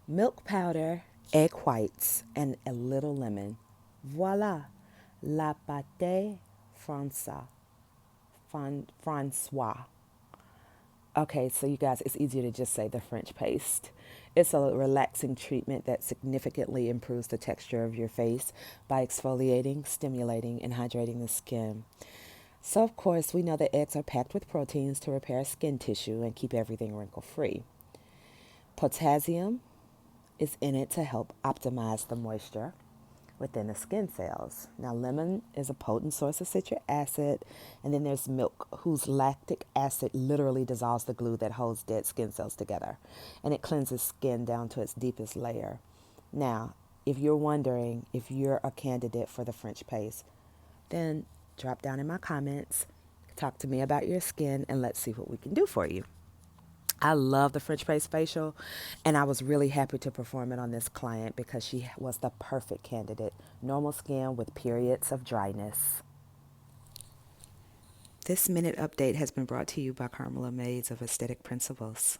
milk powder, egg whites, and a little lemon. Voila, la pâte Française. Francois. Okay, so you guys, it's easier to just say the French paste. It's a relaxing treatment that significantly improves the texture of your face by exfoliating, stimulating, and hydrating the skin. So, of course, we know that eggs are packed with proteins to repair skin tissue and keep everything wrinkle free. Potassium is in it to help optimize the moisture within the skin cells. Now, lemon is a potent source of citric acid, and then there's milk, whose lactic acid literally dissolves the glue that holds dead skin cells together, and it cleanses skin down to its deepest layer. Now, if you're wondering if you're a candidate for the French paste, then drop down in my comments, talk to me about your skin, and let's see what we can do for you. I love the French paste facial, and I was really happy to perform it on this client because she was the perfect candidate. Normal skin with periods of dryness. This minute update has been brought to you by Carmela Maids of Aesthetic Principles.